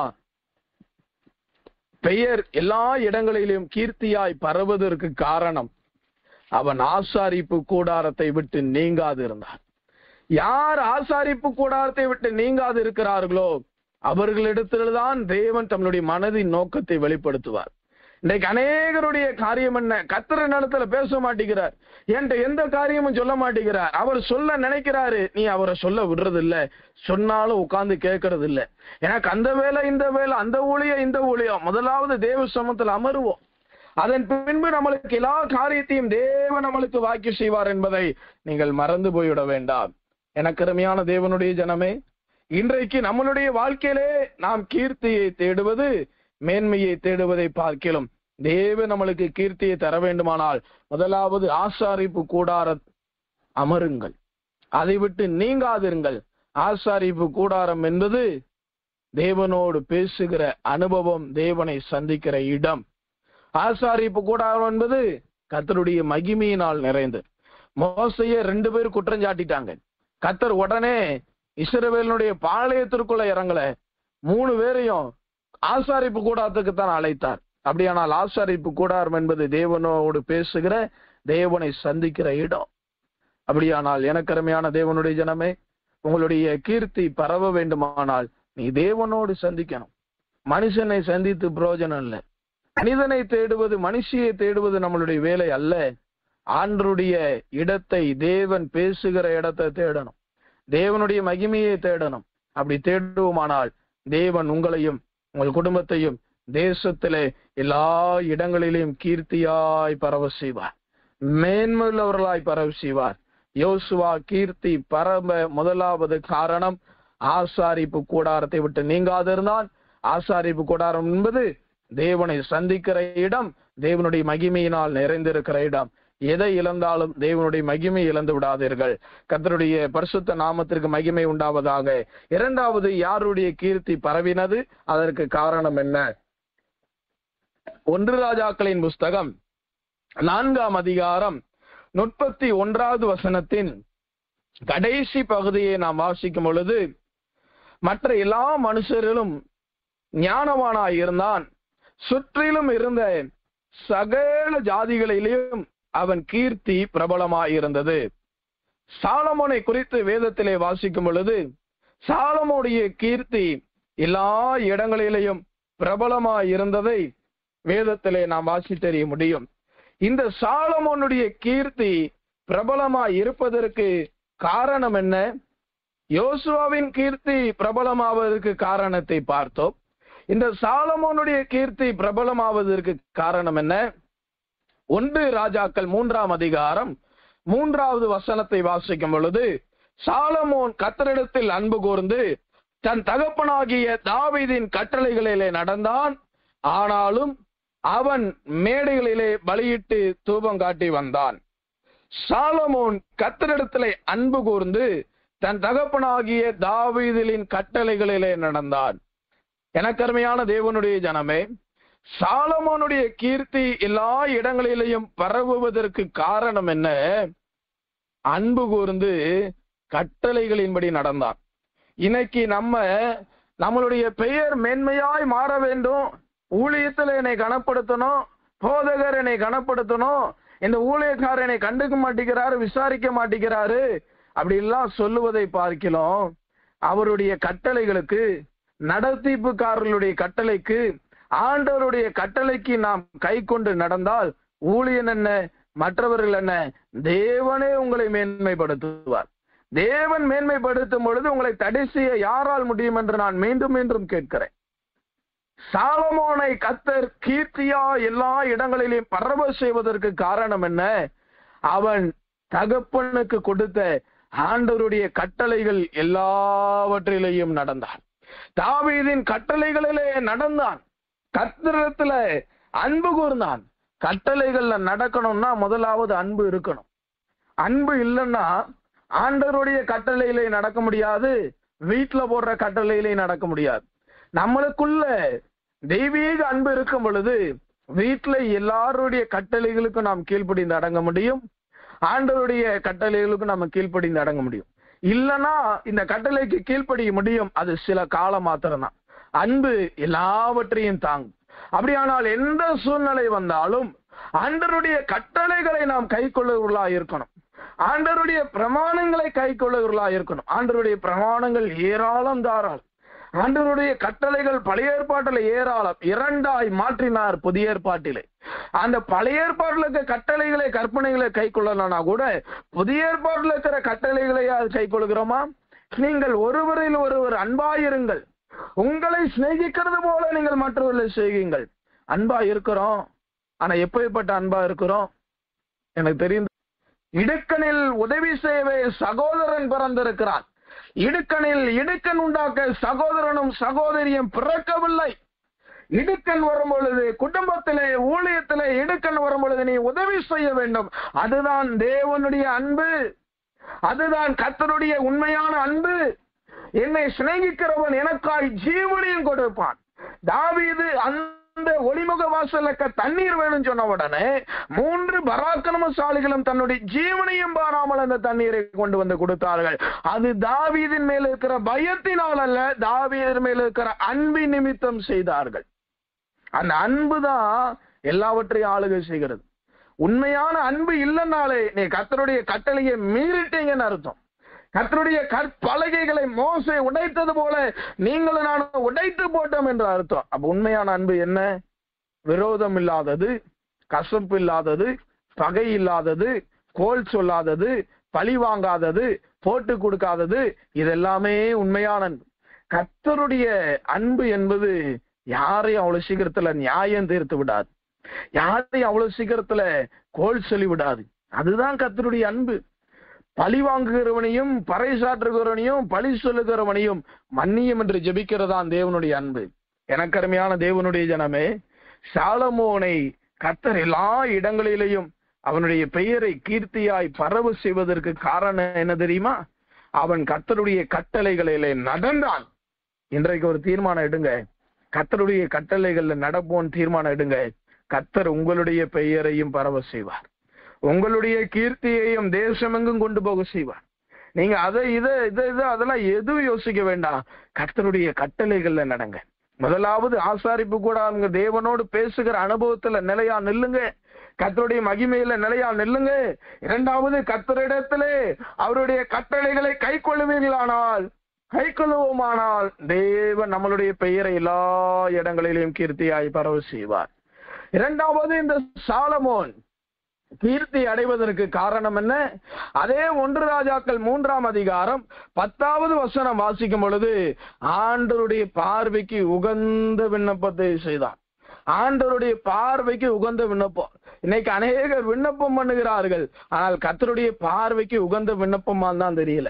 பெயர் எல்லா இடங்களிலும் கீர்த்தியாய் பரவுவதற்கு காரணம் அவன் ஆசாரிப்பு கூடாரத்தை விட்டு நீங்காது இருந்தான். யார் ஆசாரிப்பு கூடாரத்தை விட்டு நீங்காது இருக்கிறார்களோ அவர்களிடத்தில்தான் தேவன் தம்முடைய மனதின் நோக்கத்தை வெளிப்படுத்துவார். இன்னைக்கு அநேகருடைய காரியம் என்ன? கர்த்தர் இடத்துல பேச மாட்டேங்கிறார், என்கிட்ட எந்த காரியமும் சொல்ல மாட்டேங்கிறார். அவர் சொல்ல நினைக்கிறாரு, நீ அவரை சொல்ல விடுறது இல்ல, சொன்னாலும் உட்கார்ந்து கேட்கறது இல்ல. எனக்கு அந்த வேலை, இந்த வேலை, அந்த ஊழியம், இந்த ஊழியம். முதலாவது தேவ சமூகத்தில் அமருவோம். அதன் பின்பு நம்மளுக்கு எல்லா காரியத்தையும் தேவன் நம்மளுக்கு வாக்கி செய்வார் என்பதை நீங்கள் மறந்து போய்விட வேண்டாம். எனக்கு அருமையான தேவனுடைய ஜனமே, இன்றைக்கு நம்மளுடைய வாழ்க்கையிலே நாம் கீர்த்தியை தேடுவது மேன்மையை தேடுவதை பார்க்கலாம். தேவன் நம்மளுக்கு கீர்த்தியை தர வேண்டுமானால் முதலாவது ஆசாரிப்பு கூடார அமருங்கள், அதை விட்டு நீங்காதிருங்கள். ஆசாரிப்பு கூடாரம் என்பது தேவனோடு பேசுகிற அனுபவம், தேவனை சந்திக்கிற இடம். ஆசாரிப்பு கூடாரம் என்பது கர்த்தருடைய மகிமையினால் நிறைந்து. மோசையை 2 பேர் குற்றம் சாட்டிட்டாங்க. கர்த்தர் உடனே இஸ்ரவேலினுடைய பாளையத்திற்குள்ள இறங்கல, 3 பேரையும் ஆசாரிப்பு கூடாரத்துக்கு தான் அழைத்தார். அப்படியானால் ஆசாரிப்பு கூடாரம் என்பது தேவனோடு பேசுகிற, தேவனை சந்திக்கிற இடம். அப்படியானால் எனக்கு அருமையான தேவனுடைய ஜனமே, உங்களுடைய கீர்த்தி பரவ வேண்டுமானால் நீ தேவனோடு சந்திக்கணும். மனுஷனை சந்தித்து பிரயோஜனம் இல்லை. மனிதனை தேடுவது, மனுஷியை தேடுவது நம்மளுடைய வேலை அல்ல. ஆண்டருடைய இடத்தை, தேவன் பேசுகிற இடத்தை தேடணும். தேவனுடைய மகிமையை தேடணும். அப்படி தேடுவோமானால் தேவன் உங்களையும் உங்கள் குடும்பத்தையும் தேசத்திலே எல்லா இடங்களிலும் கீர்த்தியாய் பரவ செய்வார், மேன்மையுள்ளவர்களாய் பரவ செய்வார். யோசுவா கீர்த்தி பரவ முதலாவது காரணம் ஆசாரிப்பு கூடாரத்தை விட்டு நீங்காதிருந்தான். ஆசாரிப்பு கூடாரம் என்பது தேவனை சந்திக்கிற இடம், தேவனுடைய மகிமையினால் நிறைந்திருக்கிற இடம். எதை இழந்தாலும் தேவனுடைய மகிமை இழந்து விடாதீர்கள். கர்த்தருடைய பரிசுத்த நாமத்திற்கு மகிமை உண்டாவதாக. இரண்டாவது, யாருடைய கீர்த்தி பரவினது, அதற்கு காரணம் என்ன? 1 ராஜாக்களின் புஸ்தகம் 4ஆம் அதிகாரம் 31வது வசனத்தின் கடைசி பகுதியை நாம் வாசிக்கும் பொழுது, மற்ற எல்லா மனுஷரிலும் ஞானவானாய் இருந்தான், சுற்றிலும் இருந்த சகல ஜாதிகளிலும் அவன் கீர்த்தி பிரபலமாயிருந்தது. சாலமோனை குறித்து வேதத்திலே வாசிக்கும் பொழுது, சாலமோனுடைய கீர்த்தி எல்லா இடங்களிலேயும் பிரபலமாயிருந்ததை வேதத்திலே நாம் வாசித்தறிய முடியும். இந்த சாலமோனுடைய கீர்த்தி பிரபலமாய் இருப்பதற்கு காரணம் என்ன? யோசுவாவின் கீர்த்தி பிரபலமாவதற்கு காரணத்தை பார்த்தோம். இந்த சாலமோனுடைய கீர்த்தி பிரபலமாவதற்கு காரணம் என்ன? 1 ராஜாக்கள் 3ஆம் அதிகாரம் 3வது வசனத்தை வாசிக்கும் பொழுது, சாலமோன் கர்த்தரிடத்தில் அன்பு கூர்ந்து தன் தகப்பனாகிய தாவீதின் கட்டளைகளிலே நடந்தான். ஆனாலும் அவன் மேடைகளிலே பலியிட்டு தூபம் காட்டி வந்தான். சாலமோன் கர்த்தரிடத்திலே அன்பு கூர்ந்து தன் தகப்பனாகிய தாவீதின் கட்டளைகளிலே நடந்தான். எனக்கு அருமையான தேவனுடைய ஜனமே, சாலமோனுடைய கீர்த்தி எல்லா இடங்களிலேயும் பரவுவதற்கு காரணம் என்ன? அன்பு கூர்ந்து கட்டளைகளின்படி நடந்தான். இன்னைக்கு நம்மளுடைய பெயர் மேன்மையாய் மாற வேண்டும், ஊழியத்தில் என்னை கனப்படுத்தணும், போதகர் என்னை கனப்படுத்தணும், இந்த ஊழியக்காரர் என்னை கண்டுக்க மாட்டேங்கிறாரு, விசாரிக்க மாட்டேங்கிறாரு, அப்படி எல்லாம் சொல்லுவதை பார்க்கிறோம். அவருடைய கட்டளைகளுக்கு, நடத்திப்புக்காரர்களுடைய கட்டளைக்கு, ஆண்டவருடைய கட்டளைக்கு நாம் கை கொண்டு நடந்தால் ஊழியன் என்ன, மற்றவர்கள் என்ன, தேவனே உங்களை மேன்மைப்படுத்துவார். தேவன் மேன்மைப்படுத்தும் பொழுது உங்களை தடை செய்ய யாரால் முடியும் என்று நான் மீண்டும் மீண்டும் கேட்கிறேன். சாலமோனை கர்த்தர் கீர்த்தியா எல்லா இடங்களிலும் பரவ செய்வதற்கு காரணம் என்ன? அவன் தகப்பனுக்கு கொடுத்த ஆண்டவருடைய கட்டளைகள் எல்லாவற்றிலேயும் நடந்தான். தாவீதின் கட்டளைகளிலே நடந்தான். கர்த்தரிடத்துல அன்பு கூர்ந்தான். கட்டளைகள்ல நடக்கணும்னா முதலாவது அன்பு இருக்கணும். அன்பு இல்லைன்னா ஆண்டவருடைய கட்டளையிலே நடக்க முடியாது, வீட்டுல போடுற கட்டளையிலே நடக்க முடியாது. நம்மளுக்குள்ள தெய்வீக அன்பு இருக்கும் பொழுது வீட்டுல எல்லாருடைய கட்டளைகளுக்கும் நாம் கீழ்ப்படிந்து அடங்க முடியும், ஆண்டவருடைய கட்டளைகளுக்கும் நம்ம கீழ்ப்படிந்து அடங்க முடியும். இல்லைன்னா இந்த கட்டளைக்கு கீழ்ப்படிய முடியும், அது சில காலம் மாத்திரம்தான். அன்பு எல்லாவற்றையும் தாங்கும். அப்படியானால் எந்த சூழ்நிலை வந்தாலும் ஆண்டவருடைய கட்டளைகளை நாம் கை கொள்ளுவர்களா இருக்கணும், ஆண்டவருடைய பிரமாணங்களை கை கொள்ளுவர்களா இருக்கணும். ஆண்டவருடைய பிரமாணங்கள் ஏராளம் தாராளம், ஆண்டவருடைய கட்டளைகள் பழைய ஏற்பாட்டில் ஏராளம், 2ஆய் மாற்றினார் புதிய ஏற்பாட்டிலே. அந்த பழைய ஏற்பாட்டில் இருக்கிற கட்டளைகளை, கற்பனைகளை கை கொள்ளலனா கூட புதிய ஏற்பாட்டில் இருக்கிற கட்டளைகளை கை கொள்கிறோமா? நீங்கள் ஒருவரில் ஒருவர் அன்பாயிருங்கள், உங்களை சிநேகிக்கிறது போல நீங்கள் மற்றவர்களை செய்யுங்கள். அன்பா இருக்கிறோம், ஆனா எப்படிப்பட்ட அன்பா இருக்கிறோம்? எனக்கு தெரியும். இடுக்கனில் உதவி செய்யவே சகோதரன் பிறந்திருக்கிறான். இடுக்கனில் இடுக்கன் உண்டாக்க சகோதரனும் சகோதரியும் பிறக்கவில்லை. இடுக்கண் வரும் பொழுது, குடும்பத்திலே ஊழியத்திலே இடுக்கண் வரும் பொழுது நீ உதவி செய்ய வேண்டும். அதுதான் தேவனுடைய அன்பு, அதுதான் கர்த்தருடைய உண்மையான அன்பு. என்னை சிநேகிக்கிறவன் எனக்காய் ஜீவனையும் கொடுப்பான். தாவீது அந்த ஒளிமுக வாசலுக்கு தண்ணீர் வேணும் சொன்ன உடனே 3 பராக்கிரமசாலிகளும் தன்னுடைய ஜீவனையும் பாராமல் அந்த தண்ணீரை கொண்டு வந்து கொடுத்தார்கள். அது தாவீதின் மேல் இருக்கிற பயத்தினால் அல்ல, தாவீதின் மேல் இருக்கிற அன்பின் நிமித்தம் செய்தார்கள். அந்த அன்பு தான் எல்லாவற்றையும் ஆளுகை செய்கிறது. உண்மையான அன்பு இல்லைன்னாலே நீ கர்த்தருடைய கட்டளையை மீறிட்டீங்கன்னு அர்த்தம். கர்த்தருடைய கற்பலகைகளை மோசே உடைத்தது போல நீங்களும் நானும் உடைத்து போட்டோம் என்று அர்த்தம். அப்ப உண்மையான அன்பு என்ன? விரோதம் இல்லாதது, கசப்பு இல்லாதது, பகை இல்லாதது, கோல் சொல்லாதது, பழி வாங்காதது, போட்டு கொடுக்காதது, இதெல்லாமே உண்மையான அன்பு. கர்த்தருடைய அன்பு என்பது யாரையும் அவ்வளவு சீக்கிரத்துல நியாயம் தீர்த்து விடாது, யாரையும் அவ்வளவு சீக்கிரத்துல கோல் சொல்லி விடாது. அதுதான் கர்த்தருடைய அன்பு. பழி வாங்குகிறவனையும் பறைசாற்றுகிறவனையும் பழி சொல்லுகிறவனையும் மன்னியும் என்று ஜெபிக்கிறதான் தேவனுடைய அன்பு. எனக்கு அருமையான தேவனுடைய ஜனமே, சாலமோனை கர்த்தர் எல்லா இடங்களிலேயும் அவனுடைய பெயரை கீர்த்தியாய் பரவு செய்வதற்கு காரணம் என்ன தெரியுமா? அவன் கர்த்தருடைய கட்டளைகளிலே நடந்தான். இன்றைக்கு ஒரு தீர்மானம் எடுங்க, கர்த்தருடைய கட்டளைகள்ல நடப்போம் தீர்மானம் எடுங்க. கர்த்தர் உங்களுடைய பெயரையும் பரவ செய்வார், உங்களுடைய கீர்த்தியையும் தேசமெங்கும் கொண்டு போக செய்வார். நீங்க அதை இதை அதெல்லாம் எதுவும் யோசிக்க வேண்டாம். கர்த்தருடைய கட்டளைகள்ல நடங்க. முதலாவது ஆசாரிப்பு கூட அவங்க தேவனோடு பேசுகிற அனுபவத்துல நிலையா நில்லுங்க, கர்த்தருடைய மகிமையில நிலையா நில்லுங்க. இரண்டாவது, கர்த்தரிடத்திலே அவருடைய கட்டளைகளை கை கொள்ளுவோமானால் தேவன் நம்மளுடைய பெயரை எல்லா இடங்களிலும் கீர்த்தியாய் பரவ செய்வார். இரண்டாவது, இந்த சாலமோன் கீர்த்தி அடைவதற்கு காரணம் என்ன? அதே 1 ராஜாக்கள் 3ஆம் அதிகாரம் 10வது வசனம் வாசிக்கும் பொழுது ஆண்டவருடைய பார்வைக்கு உகந்த விண்ணப்பத்தை செய்தான். ஆண்டவருடைய பார்வைக்கு உகந்த விண்ணப்பம். இன்னைக்கு அநேகர் விண்ணப்பம் பண்ணுகிறார்கள், ஆனால் கர்த்தருடைய பார்வைக்கு உகந்த விண்ணப்பமா தான் தெரியல.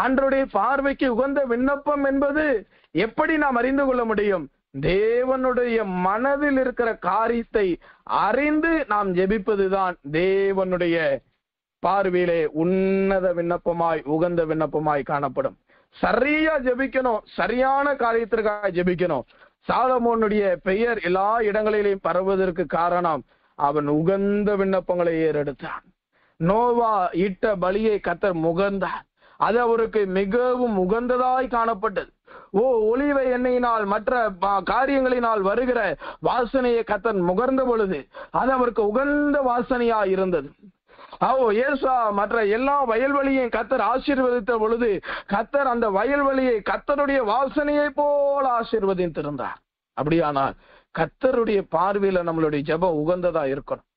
ஆண்டவருடைய பார்வைக்கு உகந்த விண்ணப்பம் என்பது எப்படி நாம் அறிந்து கொள்ள முடியும்? தேவனுடைய மனதில் இருக்கிற காரியத்தை அறிந்து நாம் ஜெபிப்பதுதான் தேவனுடைய பார்வையிலே உன்னத விண்ணப்பமாய் உகந்த விண்ணப்பமாய் காணப்படும். சரியா ஜெபிக்கணும், சரியான காரியத்திற்காக ஜெபிக்கணும். சாலமோனுடைய பெயர் எல்லா இடங்களிலேயும் பரவுவதற்கு காரணம் அவன் உகந்த விண்ணப்பங்களை ஏறெடுத்தான். நோவா இட்ட பலியை கர்த்தர் முகந்தார், அது அவருக்கு மிகவும் உகந்ததாய் காணப்பட்டது. ஒலிவ எண்ணெயினால் மற்ற காரியங்களினால் வருகிற வாசனையை கர்த்தர் முகர்ந்த பொழுது அது அவருக்கு உகந்த வாசனையா இருந்தது. ஏசா மற்ற எல்லா வயல்வெளியையும் கர்த்தர் ஆசீர்வதித்த பொழுது கர்த்தர் அந்த வயல்வெளியை கர்த்தருடைய வாசனையை போல ஆசீர்வதித்திருந்தார். அப்படியானால் கர்த்தருடைய பார்வையில நம்மளுடைய ஜெபம் உகந்ததா இருக்கணும்.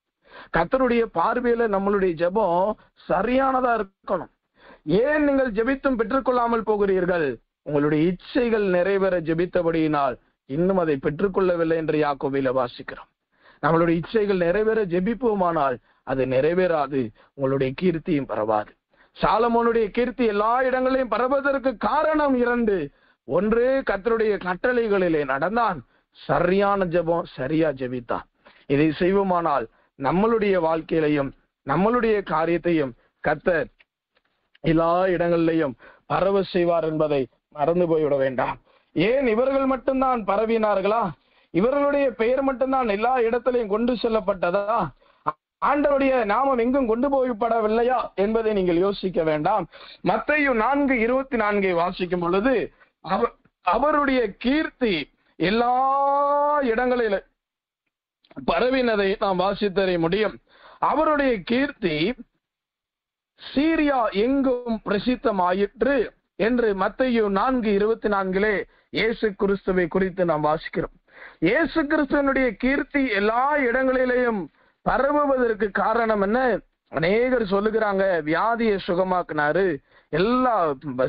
கர்த்தருடைய பார்வையில நம்மளுடைய ஜெபம் சரியானதா இருக்கணும். ஏன் நீங்கள் ஜெபித்தும் பெற்றுக்கொள்ளாமல் போகிறீர்கள்? உங்களுடைய இச்சைகள் நிறைவேற ஜெபித்தபடியினால் இன்னும் அதை பெற்றுக்கொள்ளவில்லை என்று யாக்கோபில வாசிக்கிறோம். நம்மளுடைய இச்சைகள் நிறைவேற ஜெபிப்போமானால் அது நிறைவேறாது, உங்களுடைய கீர்த்தியும் பரவாது. சாலமோனுடைய கீர்த்தி எல்லா இடங்களையும் பரவதற்கு காரணம் 2. 1, கர்த்தருடைய கட்டளைகளிலே நடந்தான், சரியான ஜெபம், சரியா ஜெபித்தான். இதை செய்வோமானால் நம்மளுடைய வாழ்க்கையிலையும் நம்மளுடைய காரியத்தையும் கர்த்தர் எல்லா இடங்களிலையும் பரவ செய்வார் என்பதை மறந்து போய்விட வேண்டாம். ஏன் இவர்கள் மட்டும்தான் பரவினார்களா? இவர்களுடைய பெயர் மட்டும்தான் எல்லா இடத்திலையும் கொண்டு செல்லப்பட்டதா? ஆண்டவருடைய நாமம் எங்கும் கொண்டு போய்விடவில்லையா என்பதை நீங்கள் யோசிக்க வேண்டாம். மத்தேயு 4:24 வாசிக்கும் பொழுது அவருடைய கீர்த்தி எல்லா இடங்களிலும் பரவினதை நாம் வாசித்தறிய முடியும். அவருடைய கீர்த்தி சீரியா எங்கும் பிரசித்தமாயிற்று என்று மத்தேயு 4:24 இயேசு கிறிஸ்துவை குறித்து நாம் வாசிக்கிறோம். இயேசு கிறிஸ்துவனுடைய கீர்த்தி எல்லா இடங்களிலேயும் பரவுவதற்கு காரணம் என்ன? அநேகர் சொல்லுகிறாங்க, வியாதியை சுகமாக்குனாரு, எல்லா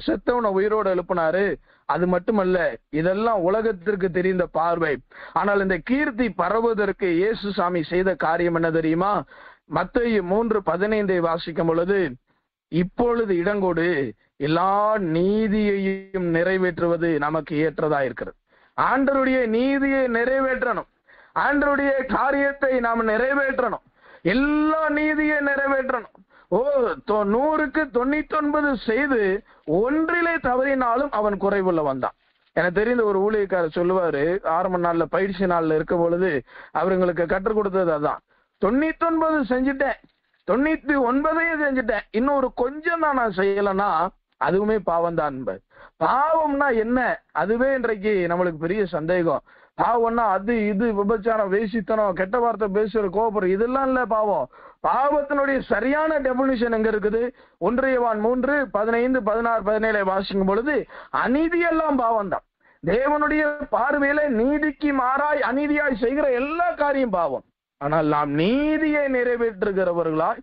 செத்தவனை உயிரோடு எழுப்பினாரு. அது மட்டுமல்ல, இதெல்லாம் உலகத்திற்கு தெரிந்த பார்வை. ஆனால் இந்த கீர்த்தி பரவுவதற்கு இயேசு சாமி செய்த காரியம் என்ன தெரியுமா? மத்தேயு 3:15 வாசிக்கும் பொழுது, இப்பொழுது இடங்கொடு, எல்லா நீதியையும் நிறைவேற்றுவது நமக்கு ஏற்றதா இருக்கிறது. ஆண்டவருடைய நீதியை நிறைவேற்றணும். ஆண்டவருடைய காரியத்தை நாம் நிறைவேற்றணும். எல்லா நீதியை நிறைவேற்றணும். 100க்கு 99 செய்து ஒன்றிலே தவறினாலும் அவன் குறைவுள்ளவன் தான். எனக்கு தெரிந்த ஒரு ஊழியக்காரர் சொல்லுவாரு, ஆரம்ப நாள்ல பயிற்சி நாள்ல இருக்க பொழுது அவர்களுக்கு கற்றுக் கொடுத்தது அதான். 99 செஞ்சுட்டேன், 99 செஞ்சுட்டேன், இன்னொரு கொஞ்சம் தான் நான் செய்யலன்னா அதுவுமே பாவம் தான். பாவம்னா என்ன? அதுவே இன்றைக்கு நம்மளுக்கு பெரிய சந்தேகம். பாவம்னா அது இது விபச்சாரம், வேசித்தனம், கெட்ட வார்த்தை பேசுற, கோபுரம், இதெல்லாம் இல்ல பாவம். பாவத்தினுடைய சரியான டெபினிஷன் எங்க இருக்குது? 1 யோவான் 3, 15, 16, 17 வாசிக்கும் பொழுது அநீதி எல்லாம் பாவம் தான். தேவனுடைய பார்வையில நீதிக்கு மாறாய் அநீதியாய் செய்கிற எல்லா காரியம் பாவம். ஆனால் நாம் நீதியை நிறைவேற்றுகிறவர்களாய்,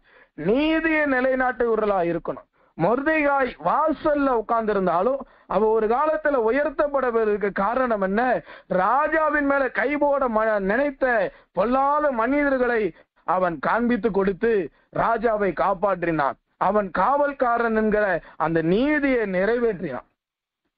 நீதியை நிலைநாட்டுகிறவர்களாய் இருக்கணும். மொர்தெகாய் வாசல்ல உட்கார்ந்து இருந்தாலும் அவ ஒரு காலத்துல உயர்த்தப்படுவதற்கு காரணம் என்ன? ராஜாவின் மேல கைபோட நினைத்த பொல்லாத மனிதர்களை அவன் காண்பித்து கொடுத்து ராஜாவை காப்பாற்றினான். அவன் காவல்காரன் என்கிற அந்த நீதியை நிறைவேற்றினான்.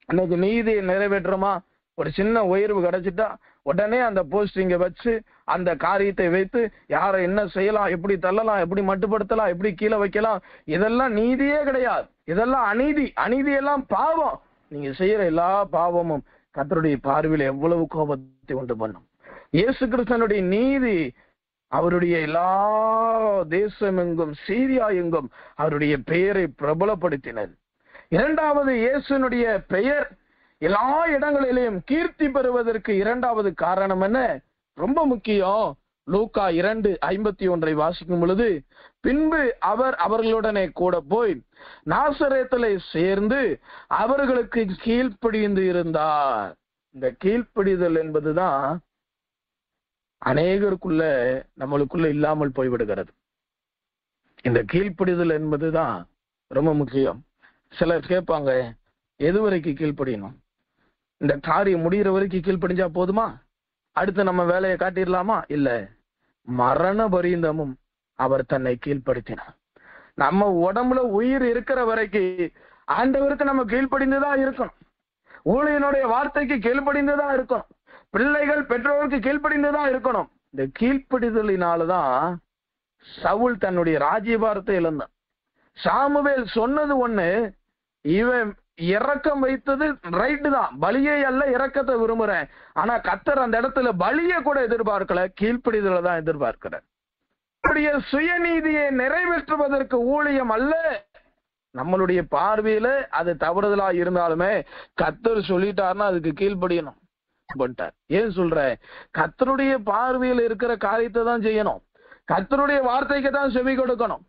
இன்னைக்கு நீதியை நிறைவேற்றுமா? ஒரு சின்ன உயர்வு கிடைச்சிட்டா உடனே அந்த போஸ்டிங்க வச்சு அந்த காரியத்தை வைத்து யாரை என்ன செய்யலாம், எப்படி தள்ளலாம், எப்படி மட்டுப்படுத்தலாம், எப்படி கீழே வைக்கலாம், இதெல்லாம் நீதியே கிடையாது. இதெல்லாம் அநீதி. அநீதி எல்லாம் பாவம். நீங்க செய்யற எல்லா பாவமும் கர்த்தருடைய பார்வையில் எவ்வளவு கோபத்தை உண்டு பண்ணும். இயேசு கிறிஸ்தனுடைய நீதி அவருடைய எல்லா தேசம் எங்கும், சீரியா எங்கும் அவருடைய பெயரை பிரபலப்படுத்தினது. இரண்டாவது, இயேசுனுடைய பெயர் எல்லா இடங்களிலும் கீர்த்தி பெறுவதற்கு இரண்டாவது காரணம் என்ன? ரொம்ப முக்கியம். லூக்கா 2:51 வாசிக்கும் பொழுது, பின்பு அவர் அவர்களுடனே கூட போய் நாசரேத்திலே சேர்ந்து அவர்களுக்கு கீழ்ப்படிந்து இருந்தார். இந்த கீழ்ப்படிதல் என்பதுதான் அநேகருக்குள்ள நம்மளுக்குள்ள இல்லாமல் போய்விடுகிறது. இந்த கீழ்ப்படிதல் என்பதுதான் ரொம்ப முக்கியம். சிலர் கேட்பாங்க, எது வரைக்கும் கீழ்ப்படியணும்? இந்த காரியம் முடிகிற வரைக்கும் கீழ்ப்படிஞ்சா போதுமா? அடுத்து நம்ம வேலையை காட்டிடலாமா? இல்ல, மரண பரியந்தமும் அவர் தன்னை கீழ்ப்படுத்தினார். நம்ம உடம்புல உயிர் இருக்கிற வரைக்கும் ஆண்டவருக்கு நம்ம கீழ்ப்படிந்துதான் இருக்கணும். ஊழியனுடைய வார்த்தைக்கு கீழ்ப்படிந்துதான் இருக்கணும். பிள்ளைகள் பெற்றோருக்கு கீழ்ப்படிந்துதான் இருக்கணும். இந்த கீழ்ப்படிதலினாலதான் சவுல் தன்னுடைய ராஜ்யபாரத்தை இழந்தான். சாமுவேல் சொன்னது ஒண்ணு, இவன் இரக்கம் வைத்தது ரைட்டு தான், பலியை அல்ல இரக்கத்தை விரும்புறேன். ஆனா கர்த்தர் அந்த இடத்துல பலியை கூட எதிர்பார்க்கல, கீழ்ப்படிதலை தான் எதிர்பார்க்கிறார். சுயநீதியை நிறைவேற்றுவதற்கு ஊழியம் அல்ல. நம்மளுடைய பார்வையில அது தவறுதலா இருந்தாலுமே கர்த்தர் சொல்லிட்டாருன்னா அதுக்கு கீழ்ப்படியணும். ஏன் சொல்ற? கர்த்தருடைய பார்வையில் இருக்கிற காரியத்தை தான் செய்யணும். கர்த்தருடைய வார்த்தைக்கு தான் செவி கொடுக்கணும்.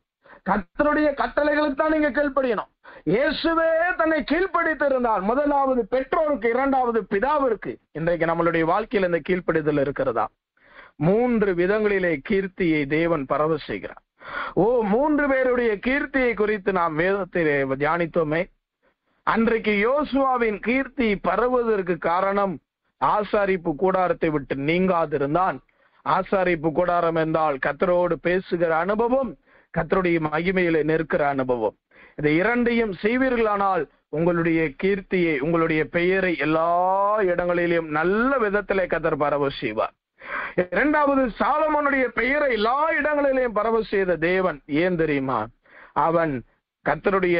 கர்த்தருடைய கட்டளைகளுக்கு தான் நீங்க கீழ்ப்படியணும். இயேசுவே தன்னை கீழ்ப்படித்து இருந்தார். முதலாவது பெற்றோருக்கு, இரண்டாவது பிதாவிற்கு. இன்றைக்கு நம்மளுடைய வாழ்க்கையில் இந்த கீழ்ப்படிதல் இருக்கிறதா? 3 விதங்களிலே கீர்த்தியை தேவன் பரவ செய்கிறார். 3 பேருடைய கீர்த்தியை குறித்து நாம் வேதத்திலே தியானித்தோமே. அன்றைக்கு யோசுவாவின் கீர்த்தி பரவுவதற்கு காரணம் ஆசாரிப்பு கூடாரத்தை விட்டு நீங்காதிருந்தான். ஆசாரிப்பு கூடாரம் என்றால் கர்த்தரோடு பேசுகிற அனுபவம், கர்த்தருடைய மகிமையிலே நிற்கிற அனுபவம். இதை இரண்டையும் செய்வீர்களானால் உங்களுடைய கீர்த்தியை, உங்களுடைய பெயரை எல்லா இடங்களிலும் நல்ல விதத்திலே கர்த்தர் பரவ செய்வார். இரண்டாவது, சாலமோனுடைய பெயரை எல்லா இடங்களிலும் பரவ செய்த தேவன் ஏன் தெரியுமா? அவன் கர்த்தருடைய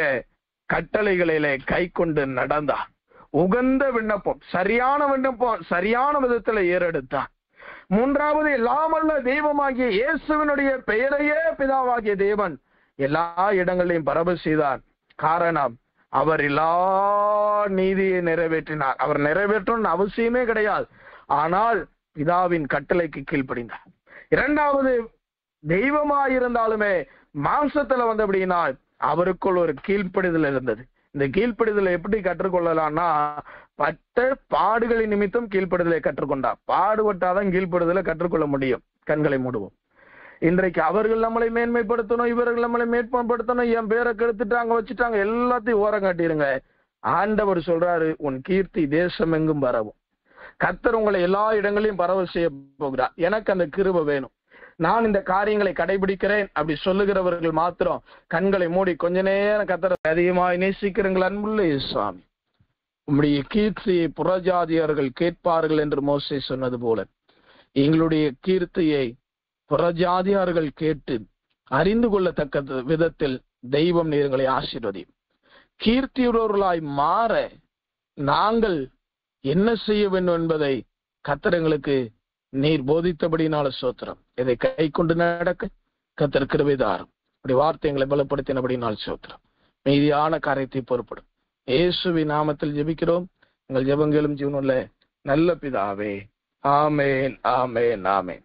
கட்டளைகளிலே கை கொண்டு நடந்தான். உகந்த விண்ணப்பம், சரியான விண்ணப்பம், சரியான விதத்துல ஏறெடுத்தான். மூன்றாவது, எல்லாமல்ல தெய்வமாகிய இயேசுவினுடைய பெயரையே பிதாவாகிய தேவன் எல்லா இடங்களையும் பரவ செய்தார். காரணம், அவர் எல்லா நீதியை நிறைவேற்றினார். அவர் நிறைவேற்றணும்னு அவசியமே கிடையாது. ஆனால் பிதாவின் கட்டளைக்கு கீழ்ப்படிந்தார். இரண்டாவது, தெய்வமாயிருந்தாலுமே மாம்சத்துல வந்தபடியினால் அவருக்குள் ஒரு கீழ்ப்படிதல் இருந்தது. இந்த கீழ்ப்படிதலை எப்படி கற்றுக்கொள்ளலாம்னா, பட்ட பாடுகளின் நிமித்தம் கீழ்ப்படிதலை கற்றுக்கொண்டார். பாடுபட்டாதான் கீழ்ப்படிதலை கற்றுக்கொள்ள முடியும். கண்களை மூடுவோம். இன்றைக்கு அவர்கள் நம்மளை மேன்மைப்படுத்தணும், இவர்கள் நம்மளை மேற்படுத்தணும், என் பேரை கெடுத்துட்டாங்க, வச்சுட்டாங்க, எல்லாத்தையும் ஓரம் காட்டிருங்க. ஆண்டவர் சொல்றாரு, உன் கீர்த்தி தேசம் எங்கும் பரவும். கர்த்தர் உங்களை எல்லா இடங்களையும் பரவ செய்ய போகிறார். எனக்கு அந்த கிருபை வேணும், நான் இந்த காரியங்களை கடைபிடிக்கிறேன் அப்படி சொல்லுகிறவர்கள் மாத்திரம் கண்களை மூடி கொஞ்ச நேரம் கர்த்தரை அதிகமாய் நேசிக்கிறீங்கள். அன்புள்ள சுவாமி, உம்முடைய கீர்த்தியை புறஜாதியர்கள் கேட்பார்கள் என்று மோசே சொன்னது போல எங்களுடைய கீர்த்தியை புறஜாதியார்கள் கேட்டு அறிந்து கொள்ளத்தக்க விதத்தில் தெய்வம் நீர் எங்களை ஆசீர்வதியும். கீர்த்தியுள்ளவர்களாய் மாற நாங்கள் என்ன செய்ய வேண்டும் என்பதை கர்த்தர் எங்களுக்கு நீர் போதித்தபடினால சோத்திரம். இதை கை கொண்டு நடக்க கர்த்தர் கிருபை தாரும். அப்படி வார்த்தை எங்களை பலப்படுத்தினபடினால் சோத்திரம். மீதியான காரியத்தை பொறுப்படும் இயேசுவின் நாமத்தில் ஜெபிக்கிறோம். எங்கள் ஜெபங்களும் ஜீவனுள்ள நல்ல பிதாவே. ஆமேன், ஆமேன், ஆமேன்.